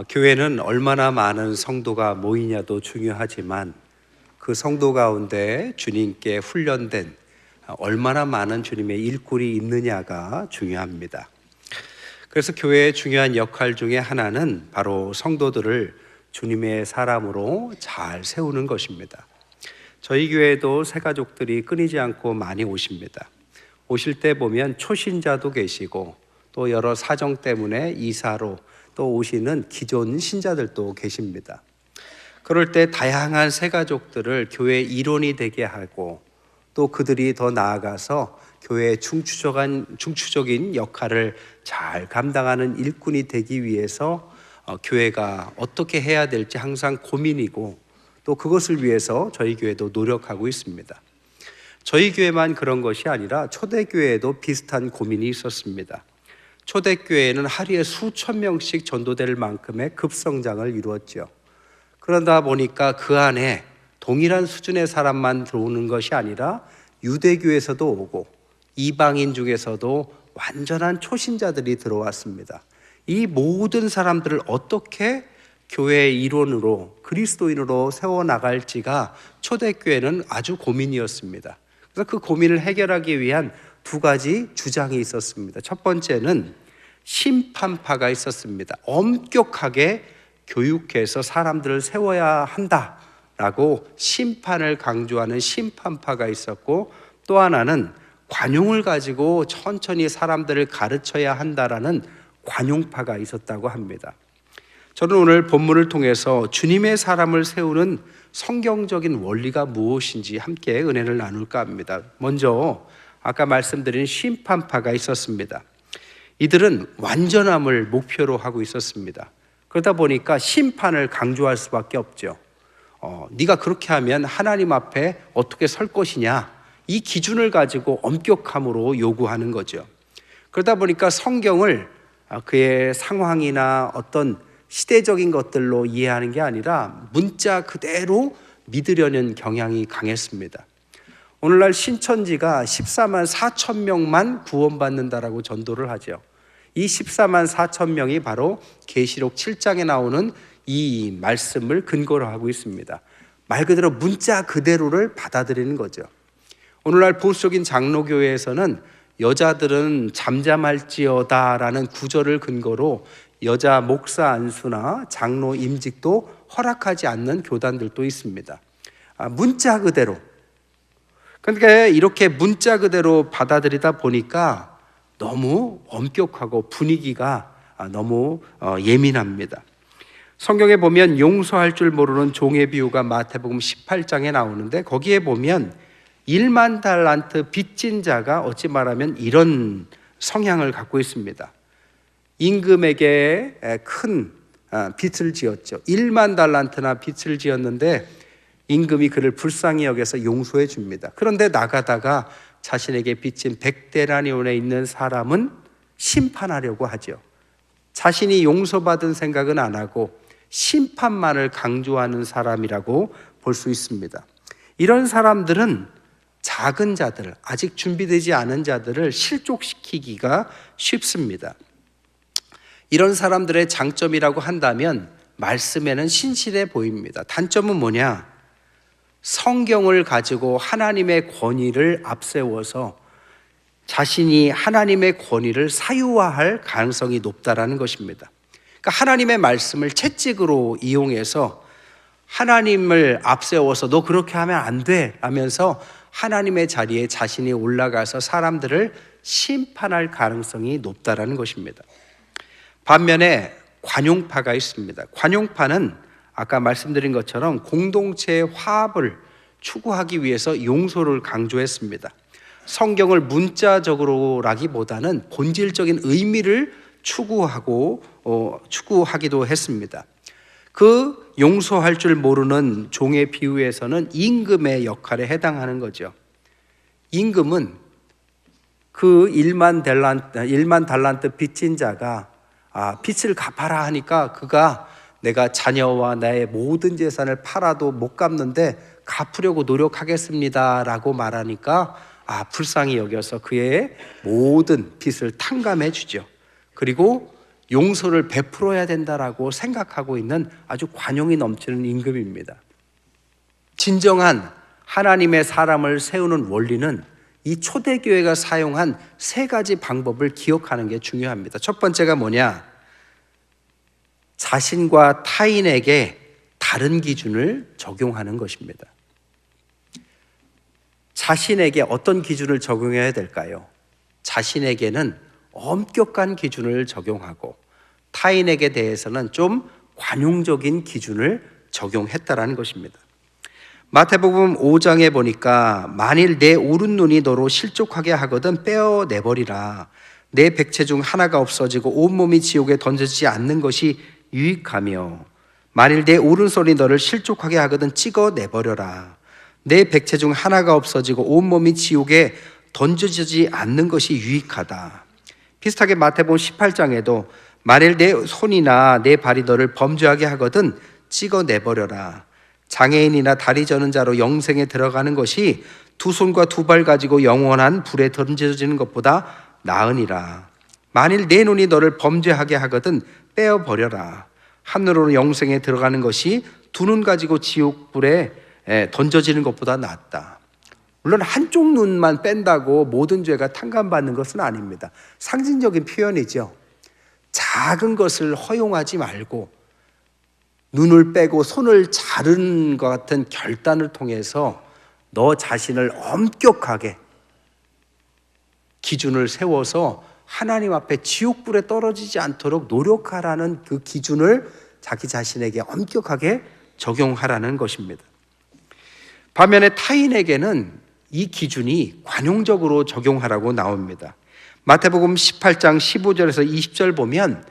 교회는 얼마나 많은 성도가 모이냐도 중요하지만 그 성도 가운데 주님께 훈련된 얼마나 많은 주님의 일꾼이 있느냐가 중요합니다. 그래서 교회의 중요한 역할 중에 하나는 바로 성도들을 주님의 사람으로 잘 세우는 것입니다. 저희 교회에도 새가족들이 끊이지 않고 많이 오십니다. 오실 때 보면 초신자도 계시고 또 여러 사정 때문에 이사로 또 오시는 기존 신자들도 계십니다. 그럴 때 다양한 새가족들을 교회의 일원이 되게 하고 또 그들이 더 나아가서 교회의 중추적인 역할을 잘 감당하는 일꾼이 되기 위해서 교회가 어떻게 해야 될지 항상 고민이고 또 그것을 위해서 저희 교회도 노력하고 있습니다. 저희 교회만 그런 것이 아니라 초대교회에도 비슷한 고민이 있었습니다. 초대교회는 하루에 수천 명씩 전도될 만큼의 급성장을 이루었죠. 그러다 보니까 그 안에 동일한 수준의 사람만 들어오는 것이 아니라 유대교에서도 오고 이방인 중에서도 완전한 초신자들이 들어왔습니다. 이 모든 사람들을 어떻게 교회의 일원으로 그리스도인으로 세워나갈지가 초대교회는 아주 고민이었습니다. 그래서 그 고민을 해결하기 위한 두 가지 주장이 있었습니다. 첫 번째는 심판파가 있었습니다. 엄격하게 교육해서 사람들을 세워야 한다라고 심판을 강조하는 심판파가 있었고, 또 하나는 관용을 가지고 천천히 사람들을 가르쳐야 한다라는 관용파가 있었다고 합니다. 저는 오늘 본문을 통해서 주님의 사람을 세우는 성경적인 원리가 무엇인지 함께 은혜를 나눌까 합니다. 먼저 아까 말씀드린 심판파가 있었습니다. 이들은 완전함을 목표로 하고 있었습니다. 그러다 보니까 심판을 강조할 수밖에 없죠. 네가 그렇게 하면 하나님 앞에 어떻게 설 것이냐, 이 기준을 가지고 엄격함으로 요구하는 거죠. 그러다 보니까 성경을 그의 상황이나 어떤 시대적인 것들로 이해하는 게 아니라 문자 그대로 믿으려는 경향이 강했습니다. 오늘날 신천지가 14만 4천 명만 구원받는다라고 전도를 하죠. 이 14만 4천 명이 바로 계시록 7장에 나오는 이 말씀을 근거로 하고 있습니다. 말 그대로 문자 그대로를 받아들이는 거죠. 오늘날 보수적인 장로교회에서는 여자들은 잠잠할지어다라는 구절을 근거로 여자 목사 안수나 장로 임직도 허락하지 않는 교단들도 있습니다. 문자 그대로. 그러니까 이렇게 문자 그대로 받아들이다 보니까 너무 엄격하고 분위기가 너무 예민합니다. 성경에 보면 용서할 줄 모르는 종의 비유가 마태복음 18장에 나오는데, 거기에 보면 1만 달란트 빚진 자가 어찌 말하면 이런 성향을 갖고 있습니다. 임금에게 큰 빚을 지었죠. 1만 달란트나 빚을 지었는데 임금이 그를 불쌍히 여겨서 용서해 줍니다. 그런데 나가다가 자신에게 빚진 100데나리온에 있는 사람은 심판하려고 하죠. 자신이 용서받은 생각은 안 하고 심판만을 강조하는 사람이라고 볼 수 있습니다. 이런 사람들은 작은 자들, 아직 준비되지 않은 자들을 실족시키기가 쉽습니다. 이런 사람들의 장점이라고 한다면 말씀에는 신실해 보입니다. 단점은 뭐냐? 성경을 가지고 하나님의 권위를 앞세워서 자신이 하나님의 권위를 사유화할 가능성이 높다라는 것입니다. 그러니까 하나님의 말씀을 채찍으로 이용해서 하나님을 앞세워서 너 그렇게 하면 안 돼 하면서 하나님의 자리에 자신이 올라가서 사람들을 심판할 가능성이 높다라는 것입니다. 반면에 관용파가 있습니다. 관용파는 아까 말씀드린 것처럼 공동체의 화합을 추구하기 위해서 용서를 강조했습니다. 성경을 문자적으로라기보다는 본질적인 의미를 추구하기도 했습니다. 그 용서할 줄 모르는 종의 비유에서는 임금의 역할에 해당하는 거죠. 임금은 그 1만 달란트 빚진 자가 빚을 갚아라 하니까 그가 내가 자녀와 나의 모든 재산을 팔아도 못 갚는데 갚으려고 노력하겠습니다 라고 말하니까 불쌍히 여겨서 그의 모든 빚을 탕감해 주죠. 그리고 용서를 베풀어야 된다라고 생각하고 있는 아주 관용이 넘치는 임금입니다. 진정한 하나님의 사람을 세우는 원리는 이 초대교회가 사용한 세 가지 방법을 기억하는 게 중요합니다. 첫 번째가 뭐냐? 자신과 타인에게 다른 기준을 적용하는 것입니다. 자신에게 어떤 기준을 적용해야 될까요? 자신에게는 엄격한 기준을 적용하고 타인에게 대해서는 좀 관용적인 기준을 적용했다라는 것입니다. 마태복음 5장에 보니까 만일 내 오른 눈이 너로 실족하게 하거든 빼어내버리라. 내 백체 중 하나가 없어지고 온몸이 지옥에 던져지지 않는 것이 유익하며 만일 내 오른손이 너를 실족하게 하거든 찍어내버려라. 내 백체 중 하나가 없어지고 온몸이 지옥에 던져지지 않는 것이 유익하다. 비슷하게 마태복음 18장에도 만일 내 손이나 내 발이 너를 범죄하게 하거든 찍어내버려라. 장애인이나 다리 저는 자로 영생에 들어가는 것이 두 손과 두 발 가지고 영원한 불에 던져지는 것보다 나으니라. 만일 내 눈이 너를 범죄하게 하거든 빼어버려라. 하늘으로 영생에 들어가는 것이 두 눈 가지고 지옥 불에 던져지는 것보다 낫다. 물론 한쪽 눈만 뺀다고 모든 죄가 탕감받는 것은 아닙니다. 상징적인 표현이죠. 작은 것을 허용하지 말고 눈을 빼고 손을 자른 것 같은 결단을 통해서 너 자신을 엄격하게 기준을 세워서 하나님 앞에 지옥불에 떨어지지 않도록 노력하라는 그 기준을 자기 자신에게 엄격하게 적용하라는 것입니다. 반면에 타인에게는 이 기준이 관용적으로 적용하라고 나옵니다. 마태복음 18장 15절에서 20절 보면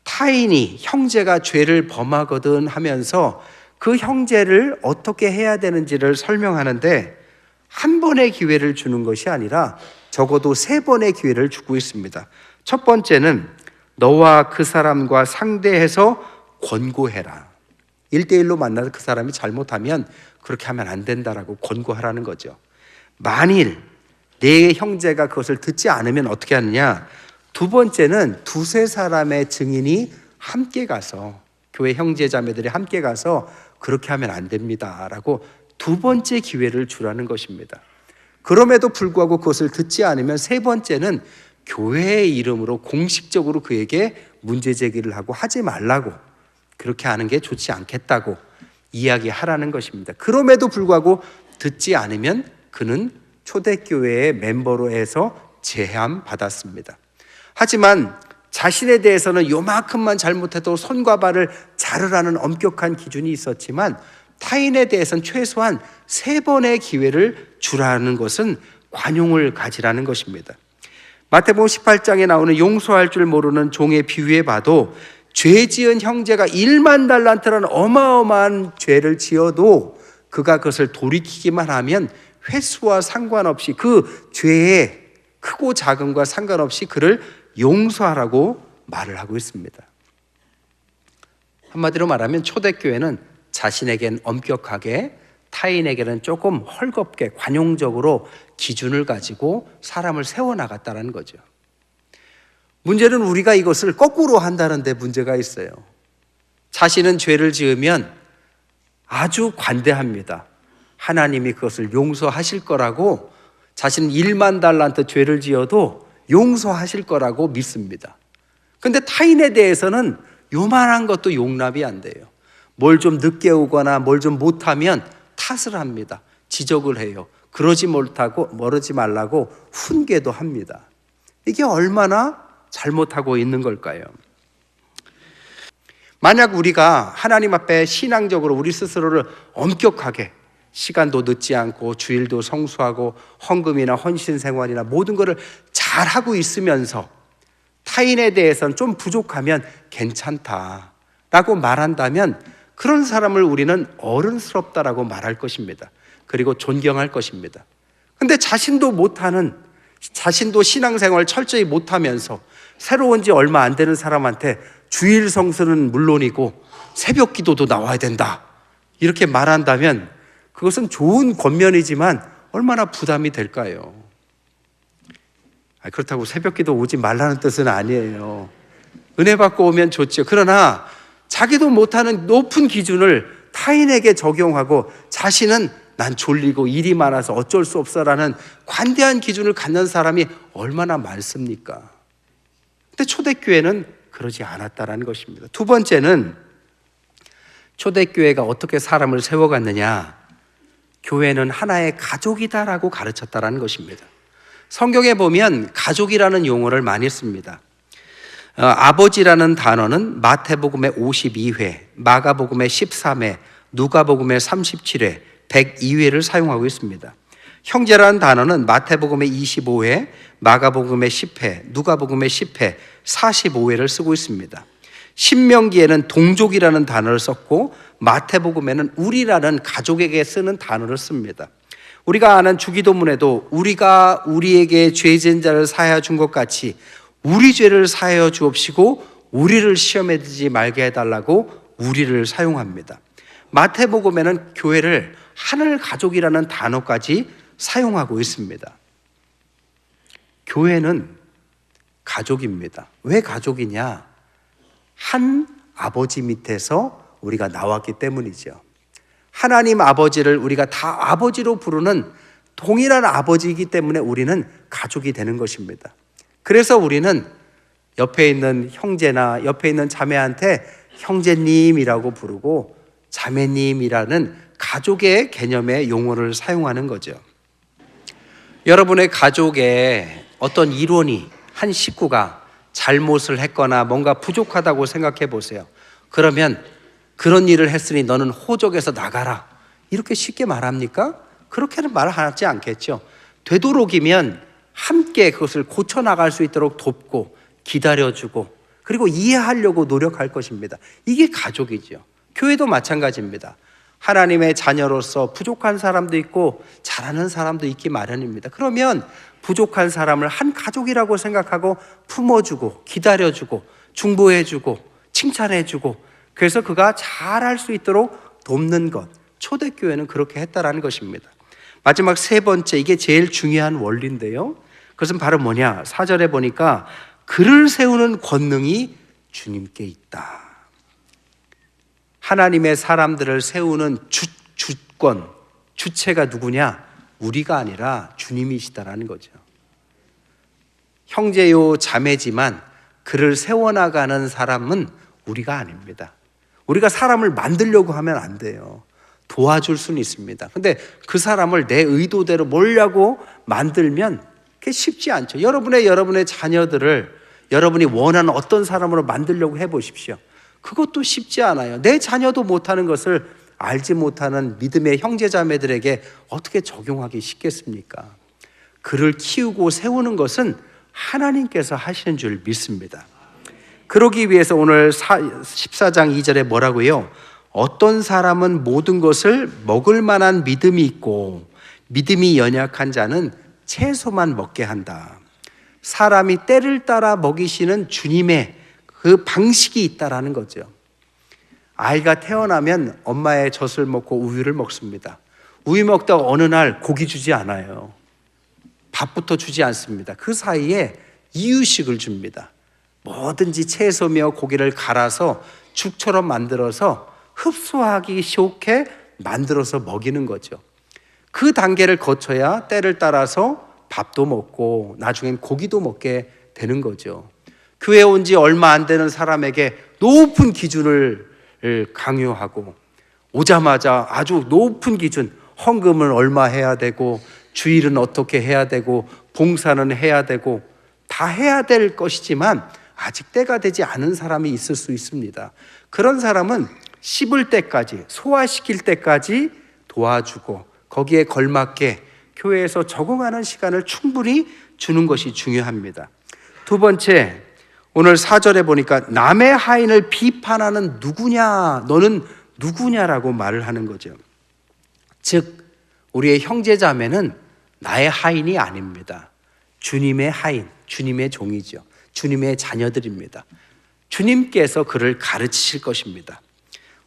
타인이 형제가 죄를 범하거든 하면서 그 형제를 어떻게 해야 되는지를 설명하는데 한 번의 기회를 주는 것이 아니라 적어도 3번의 기회를 주고 있습니다. 첫 번째는 너와 그 사람과 상대해서 권고해라. 1대1로 만나서 그 사람이 잘못하면 그렇게 하면 안 된다라고 권고하라는 거죠. 만일 내 형제가 그것을 듣지 않으면 어떻게 하느냐? 두 번째는 2-3사람의 증인이 함께 가서 교회 형제 자매들이 함께 가서 그렇게 하면 안 됩니다 라고 두 번째 기회를 주라는 것입니다. 그럼에도 불구하고 그것을 듣지 않으면 3번째는 교회의 이름으로 공식적으로 그에게 문제 제기를 하고 하지 말라고, 그렇게 하는 게 좋지 않겠다고 이야기하라는 것입니다. 그럼에도 불구하고 듣지 않으면 그는 초대교회의 멤버로 해서 제함받았습니다. 하지만 자신에 대해서는 요만큼만 잘못해도 손과 발을 자르라는 엄격한 기준이 있었지만 타인에 대해서는 최소한 3번의 기회를 주라는 것은 관용을 가지라는 것입니다. 마태복음 18장에 나오는 용서할 줄 모르는 종의 비유에 봐도 죄 지은 형제가 1만 달란트라는 어마어마한 죄를 지어도 그가 그것을 돌이키기만 하면 횟수와 상관없이 그 죄의 크고 작음과 상관없이 그를 용서하라고 말을 하고 있습니다. 한마디로 말하면 초대교회는 자신에겐 엄격하게, 타인에게는 조금 헐겁게 관용적으로 기준을 가지고 사람을 세워나갔다는 거죠. 문제는 우리가 이것을 거꾸로 한다는 데 문제가 있어요. 자신은 죄를 지으면 아주 관대합니다. 하나님이 그것을 용서하실 거라고, 자신은 1만 달란트 죄를 지어도 용서하실 거라고 믿습니다. 근데 타인에 대해서는 요만한 것도 용납이 안 돼요. 뭘 좀 늦게 오거나 뭘 좀 못하면 탓을 합니다. 지적을 해요. 그러지 말라고 훈계도 합니다. 이게 얼마나 잘못하고 있는 걸까요? 만약 우리가 하나님 앞에 신앙적으로 우리 스스로를 엄격하게 시간도 늦지 않고 주일도 성수하고 헌금이나 헌신 생활이나 모든 것을 잘하고 있으면서 타인에 대해서는 좀 부족하면 괜찮다라고 말한다면 그런 사람을 우리는 어른스럽다라고 말할 것입니다. 그리고 존경할 것입니다. 근데 자신도 신앙생활 철저히 못하면서 새로 온 지 얼마 안 되는 사람한테 주일 성수는 물론이고 새벽 기도도 나와야 된다 이렇게 말한다면 그것은 좋은 권면이지만 얼마나 부담이 될까요? 그렇다고 새벽 기도 오지 말라는 뜻은 아니에요. 은혜 받고 오면 좋죠. 그러나 자기도 못하는 높은 기준을 타인에게 적용하고 자신은 난 졸리고 일이 많아서 어쩔 수 없어라는 관대한 기준을 갖는 사람이 얼마나 많습니까? 근데 초대교회는 그러지 않았다라는 것입니다. 두 번째는 초대교회가 어떻게 사람을 세워갔느냐? 교회는 하나의 가족이다라고 가르쳤다라는 것입니다. 성경에 보면 가족이라는 용어를 많이 씁니다. 아버지라는 단어는 마태복음의 52회, 마가복음의 13회, 누가복음의 37회, 102회를 사용하고 있습니다. 형제라는 단어는 마태복음의 25회, 마가복음의 10회, 누가복음의 10회, 45회를 쓰고 있습니다. 신명기에는 동족이라는 단어를 썼고 마태복음에는 우리라는 가족에게 쓰는 단어를 씁니다. 우리가 아는 주기도문에도 우리가 우리에게 죄진 자를 사하여 준 것 같이 우리 죄를 사하여 주옵시고 우리를 시험에 들지 말게 해달라고 우리를 사용합니다. 마태복음에는 교회를 하늘 가족이라는 단어까지 사용하고 있습니다. 교회는 가족입니다. 왜 가족이냐? 한 아버지 밑에서 우리가 나왔기 때문이죠. 하나님 아버지를 우리가 다 아버지로 부르는 동일한 아버지이기 때문에 우리는 가족이 되는 것입니다. 그래서 우리는 옆에 있는 형제나 옆에 있는 자매한테 형제님이라고 부르고 자매님이라는 가족의 개념의 용어를 사용하는 거죠. 여러분의 가족에 어떤 일원이, 한 식구가 잘못을 했거나 뭔가 부족하다고 생각해 보세요. 그러면 그런 일을 했으니 너는 호적에서 나가라, 이렇게 쉽게 말합니까? 그렇게는 말하지 않겠죠. 되도록이면 함께 그것을 고쳐나갈 수 있도록 돕고 기다려주고 그리고 이해하려고 노력할 것입니다. 이게 가족이죠. 교회도 마찬가지입니다. 하나님의 자녀로서 부족한 사람도 있고 잘하는 사람도 있기 마련입니다. 그러면 부족한 사람을 한 가족이라고 생각하고 품어주고 기다려주고 중보해주고 칭찬해주고 그래서 그가 잘할 수 있도록 돕는 것, 초대교회는 그렇게 했다라는 것입니다. 마지막 세 번째, 이게 제일 중요한 원리인데요, 그것은 바로 뭐냐? 4절에 보니까 그를 세우는 권능이 주님께 있다. 하나님의 사람들을 세우는 주권, 주체가 누구냐? 우리가 아니라 주님이시다라는 거죠. 형제요 자매지만 그를 세워나가는 사람은 우리가 아닙니다. 우리가 사람을 만들려고 하면 안 돼요. 도와줄 수는 있습니다. 근데 그 사람을 내 의도대로 몰려고 만들면 그게 쉽지 않죠. 여러분의 자녀들을 여러분이 원하는 어떤 사람으로 만들려고 해보십시오. 그것도 쉽지 않아요. 내 자녀도 못하는 것을 알지 못하는 믿음의 형제자매들에게 어떻게 적용하기 쉽겠습니까? 그를 키우고 세우는 것은 하나님께서 하시는 줄 믿습니다. 그러기 위해서 오늘 14장 2절에 뭐라고요? 어떤 사람은 모든 것을 먹을 만한 믿음이 있고 믿음이 연약한 자는 채소만 먹게 한다. 사람이 때를 따라 먹이시는 주님의 그 방식이 있다라는 거죠. 아이가 태어나면 엄마의 젖을 먹고 우유를 먹습니다. 우유 먹다가 어느 날 고기 주지 않아요. 밥부터 주지 않습니다. 그 사이에 이유식을 줍니다. 뭐든지 채소며 고기를 갈아서 죽처럼 만들어서 흡수하기 좋게 만들어서 먹이는 거죠. 그 단계를 거쳐야 때를 따라서 밥도 먹고 나중엔 고기도 먹게 되는 거죠. 교회 온 지 얼마 안 되는 사람에게 높은 기준을 강요하고 오자마자 아주 높은 기준, 헌금은 얼마 해야 되고 주일은 어떻게 해야 되고 봉사는 해야 되고 다 해야 될 것이지만 아직 때가 되지 않은 사람이 있을 수 있습니다. 그런 사람은 씹을 때까지, 소화시킬 때까지 도와주고 거기에 걸맞게 교회에서 적응하는 시간을 충분히 주는 것이 중요합니다. 두 번째, 오늘 4절에 보니까 남의 하인을 비판하는 누구냐, 너는 누구냐라고 말을 하는 거죠. 즉 우리의 형제자매는 나의 하인이 아닙니다. 주님의 하인, 주님의 종이죠. 주님의 자녀들입니다. 주님께서 그를 가르치실 것입니다.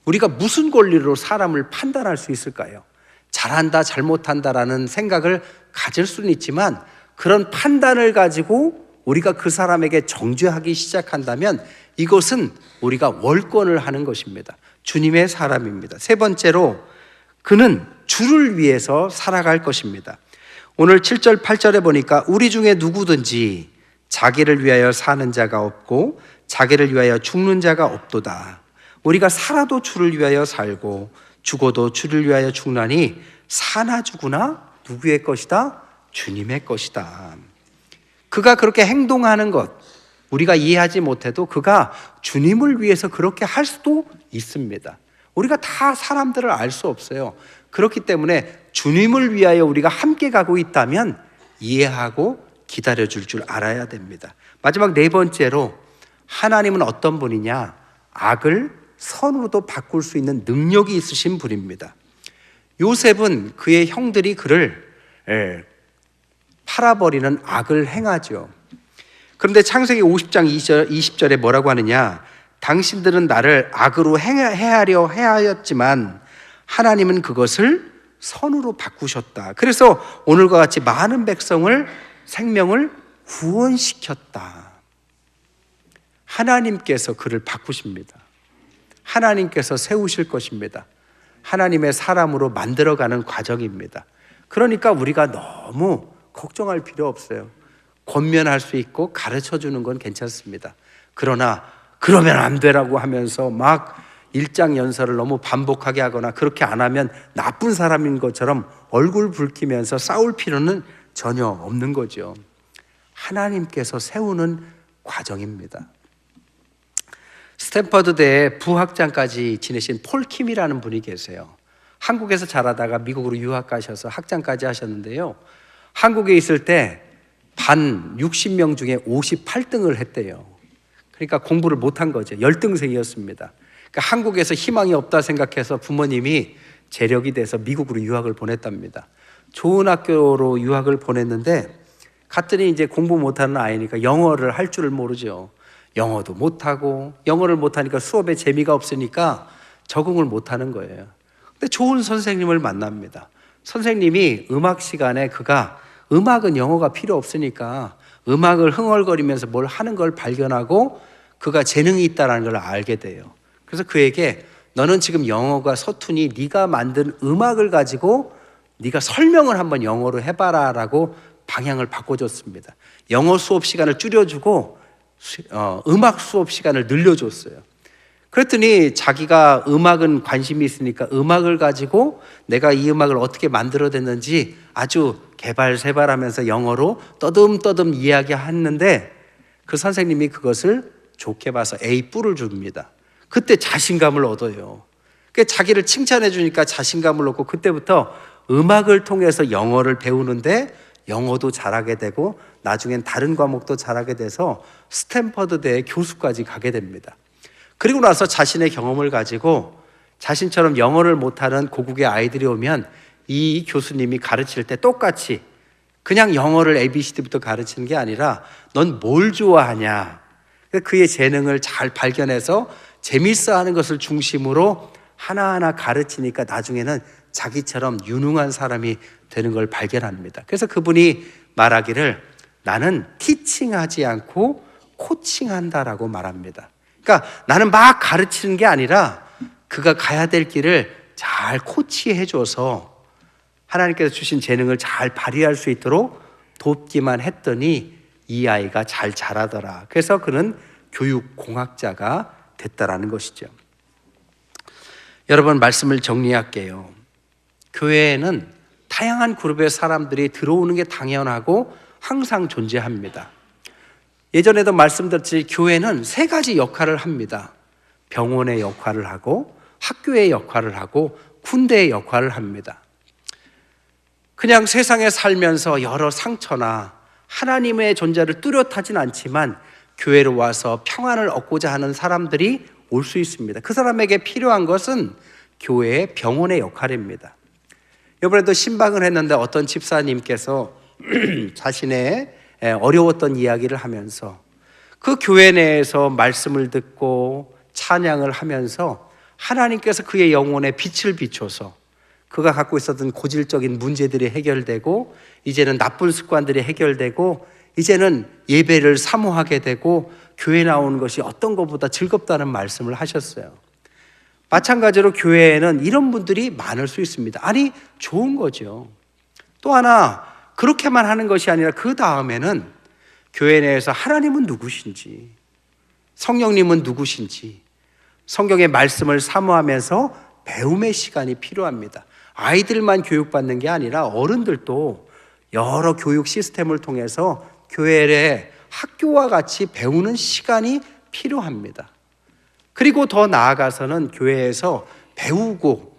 우리가 무슨 권리로 사람을 판단할 수 있을까요? 잘한다, 잘못한다라는 생각을 가질 수는 있지만 그런 판단을 가지고 우리가 그 사람에게 정죄하기 시작한다면 이것은 우리가 월권을 하는 것입니다. 주님의 사람입니다. 세 번째로 그는 주를 위해서 살아갈 것입니다. 오늘 7절 8절에 보니까 우리 중에 누구든지 자기를 위하여 사는 자가 없고 자기를 위하여 죽는 자가 없도다. 우리가 살아도 주를 위하여 살고 죽어도 주를 위하여 죽나니 사나 죽으나 누구의 것이다? 주님의 것이다. 그가 그렇게 행동하는 것 우리가 이해하지 못해도 그가 주님을 위해서 그렇게 할 수도 있습니다. 우리가 다 사람들을 알 수 없어요. 그렇기 때문에 주님을 위하여 우리가 함께 가고 있다면 이해하고 기다려줄 줄 알아야 됩니다. 마지막 네 번째로 하나님은 어떤 분이냐? 악을 선으로도 바꿀 수 있는 능력이 있으신 분입니다. 요셉은 그의 형들이 그를 팔아버리는 악을 행하죠. 그런데 창세기 50장 20절에 뭐라고 하느냐? 당신들은 나를 악으로 해하려 해하였지만 하나님은 그것을 선으로 바꾸셨다. 그래서 오늘과 같이 많은 백성을 생명을 구원시켰다. 하나님께서 그를 바꾸십니다. 하나님께서 세우실 것입니다. 하나님의 사람으로 만들어가는 과정입니다. 그러니까 우리가 너무 걱정할 필요 없어요. 권면할 수 있고 가르쳐주는 건 괜찮습니다. 그러나 그러면 안 되라고 하면서 막 일장연설을 너무 반복하게 하거나 그렇게 안 하면 나쁜 사람인 것처럼 얼굴 붉히면서 싸울 필요는 전혀 없는 거죠. 하나님께서 세우는 과정입니다. 스탠퍼드대에 부학장까지 지내신 폴 킴이라는 분이 계세요. 한국에서 자라다가 미국으로 유학 가셔서 학장까지 하셨는데요. 한국에 있을 때 반 60명 중에 58등을 했대요. 그러니까 공부를 못한 거죠. 열등생이었습니다. 그러니까 한국에서 희망이 없다 생각해서 부모님이 재력이 돼서 미국으로 유학을 보냈답니다. 좋은 학교로 유학을 보냈는데 갔더니 이제 공부 못하는 아이니까 영어를 할 줄을 모르죠. 영어도 못하고 영어를 못하니까 수업에 재미가 없으니까 적응을 못하는 거예요. 근데 좋은 선생님을 만납니다. 선생님이 음악 시간에 그가 음악은 영어가 필요 없으니까 음악을 흥얼거리면서 뭘 하는 걸 발견하고 그가 재능이 있다는 걸 알게 돼요. 그래서 그에게 너는 지금 영어가 서투니 네가 만든 음악을 가지고 네가 설명을 한번 영어로 해봐라 라고 방향을 바꿔줬습니다. 영어 수업 시간을 줄여주고 음악 수업 시간을 늘려줬어요. 그랬더니 자기가 음악은 관심이 있으니까 음악을 가지고 내가 이 음악을 어떻게 만들어냈는지 아주 개발세발하면서 영어로 떠듬떠듬 이야기했는데 그 선생님이 그것을 좋게 봐서 A+를 줍니다. 그때 자신감을 얻어요. 자기를 칭찬해 주니까 자신감을 얻고 그때부터 음악을 통해서 영어를 배우는데 영어도 잘하게 되고 나중엔 다른 과목도 잘하게 돼서 스탠퍼드대의 교수까지 가게 됩니다. 그리고 나서 자신의 경험을 가지고 자신처럼 영어를 못하는 고국의 아이들이 오면 이 교수님이 가르칠 때 똑같이 그냥 영어를 ABCD부터 가르치는 게 아니라 넌 뭘 좋아하냐? 그의 재능을 잘 발견해서 재밌어 하는 것을 중심으로 하나하나 가르치니까 나중에는 자기처럼 유능한 사람이 되는 걸 발견합니다. 그래서 그분이 말하기를 나는 티칭하지 않고 코칭한다라고 말합니다. 그러니까 나는 막 가르치는 게 아니라 그가 가야 될 길을 잘 코치해줘서 하나님께서 주신 재능을 잘 발휘할 수 있도록 돕기만 했더니 이 아이가 잘 자라더라. 그래서 그는 교육공학자가 됐다라는 것이죠. 여러분, 말씀을 정리할게요. 교회에는 다양한 그룹의 사람들이 들어오는 게 당연하고 항상 존재합니다. 예전에도 말씀드렸듯이 교회는 세 가지 역할을 합니다. 병원의 역할을 하고 학교의 역할을 하고 군대의 역할을 합니다. 그냥 세상에 살면서 여러 상처나 하나님의 존재를 뚜렷하진 않지만 교회로 와서 평안을 얻고자 하는 사람들이 올 수 있습니다. 그 사람에게 필요한 것은 교회의 병원의 역할입니다. 이번에도 신방을 했는데 어떤 집사님께서 자신의 어려웠던 이야기를 하면서 그 교회 내에서 말씀을 듣고 찬양을 하면서 하나님께서 그의 영혼에 빛을 비춰서 그가 갖고 있었던 고질적인 문제들이 해결되고 이제는 나쁜 습관들이 해결되고 이제는 예배를 사모하게 되고 교회 나오는 것이 어떤 것보다 즐겁다는 말씀을 하셨어요. 마찬가지로 교회에는 이런 분들이 많을 수 있습니다. 아니, 좋은 거죠. 또 하나, 그렇게만 하는 것이 아니라 그 다음에는 교회 내에서 하나님은 누구신지, 성령님은 누구신지 성경의 말씀을 사모하면서 배움의 시간이 필요합니다. 아이들만 교육받는 게 아니라 어른들도 여러 교육 시스템을 통해서 교회의 학교와 같이 배우는 시간이 필요합니다. 그리고 더 나아가서는 교회에서 배우고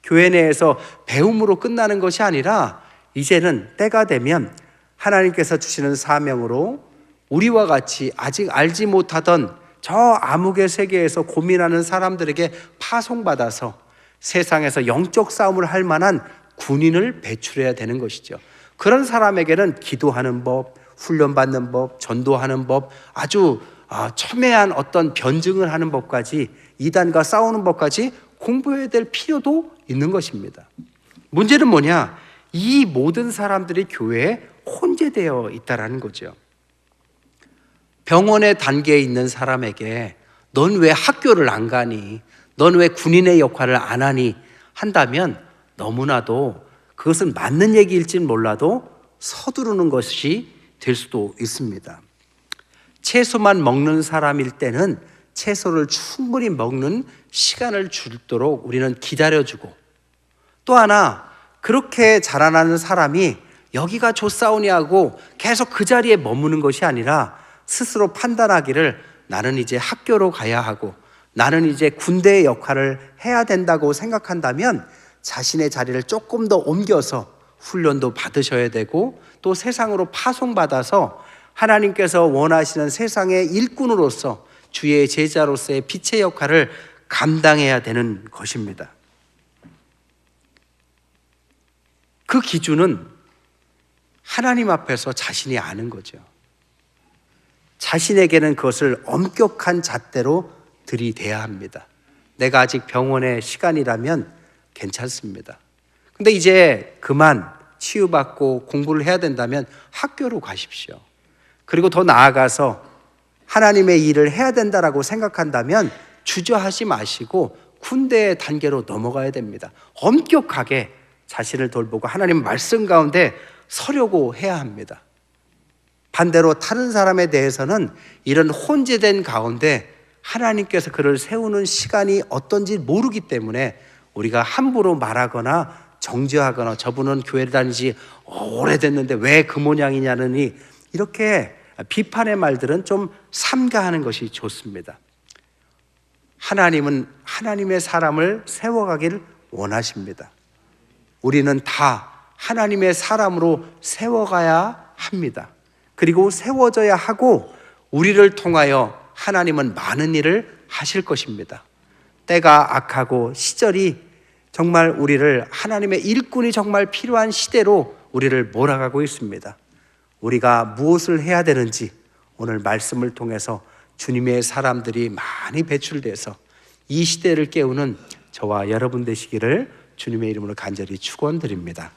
교회 내에서 배움으로 끝나는 것이 아니라 이제는 때가 되면 하나님께서 주시는 사명으로 우리와 같이 아직 알지 못하던 저 암흑의 세계에서 고민하는 사람들에게 파송받아서 세상에서 영적 싸움을 할 만한 군인을 배출해야 되는 것이죠. 그런 사람에게는 기도하는 법, 훈련받는 법, 전도하는 법, 아주 첨예한 어떤 변증을 하는 법까지, 이단과 싸우는 법까지 공부해야 될 필요도 있는 것입니다. 문제는 뭐냐? 이 모든 사람들이 교회에 혼재되어 있다는 거죠. 병원의 단계에 있는 사람에게 넌 왜 학교를 안 가니? 넌 왜 군인의 역할을 안 하니? 한다면 너무나도 그것은 맞는 얘기일진 몰라도 서두르는 것이 될 수도 있습니다. 채소만 먹는 사람일 때는 채소를 충분히 먹는 시간을 주도록 우리는 기다려주고, 또 하나 그렇게 자라나는 사람이 여기가 좋사오냐고 계속 그 자리에 머무는 것이 아니라 스스로 판단하기를 나는 이제 학교로 가야 하고 나는 이제 군대의 역할을 해야 된다고 생각한다면 자신의 자리를 조금 더 옮겨서 훈련도 받으셔야 되고 또 세상으로 파송받아서 하나님께서 원하시는 세상의 일꾼으로서 주의 제자로서의 빛의 역할을 감당해야 되는 것입니다. 그 기준은 하나님 앞에서 자신이 아는 거죠. 자신에게는 그것을 엄격한 잣대로 들이대야 합니다. 내가 아직 병원에 시간이라면 괜찮습니다. 근데 이제 그만 치유받고 공부를 해야 된다면 학교로 가십시오. 그리고 더 나아가서 하나님의 일을 해야 된다라고 생각한다면 주저하지 마시고 군대의 단계로 넘어가야 됩니다. 엄격하게 자신을 돌보고 하나님 말씀 가운데 서려고 해야 합니다. 반대로 다른 사람에 대해서는 이런 혼재된 가운데 하나님께서 그를 세우는 시간이 어떤지 모르기 때문에 우리가 함부로 말하거나 정죄하거나 저분은 교회를 다니지 오래됐는데 왜 그 모양이냐느니 이렇게 비판의 말들은 좀 삼가하는 것이 좋습니다. 하나님은 하나님의 사람을 세워가길 원하십니다. 우리는 다 하나님의 사람으로 세워가야 합니다. 그리고 세워져야 하고 우리를 통하여 하나님은 많은 일을 하실 것입니다. 때가 악하고 시절이 정말 우리를 하나님의 일꾼이 정말 필요한 시대로 우리를 몰아가고 있습니다. 우리가 무엇을 해야 되는지 오늘 말씀을 통해서 주님의 사람들이 많이 배출돼서 이 시대를 깨우는 저와 여러분 되시기를 주님의 이름으로 간절히 축원드립니다.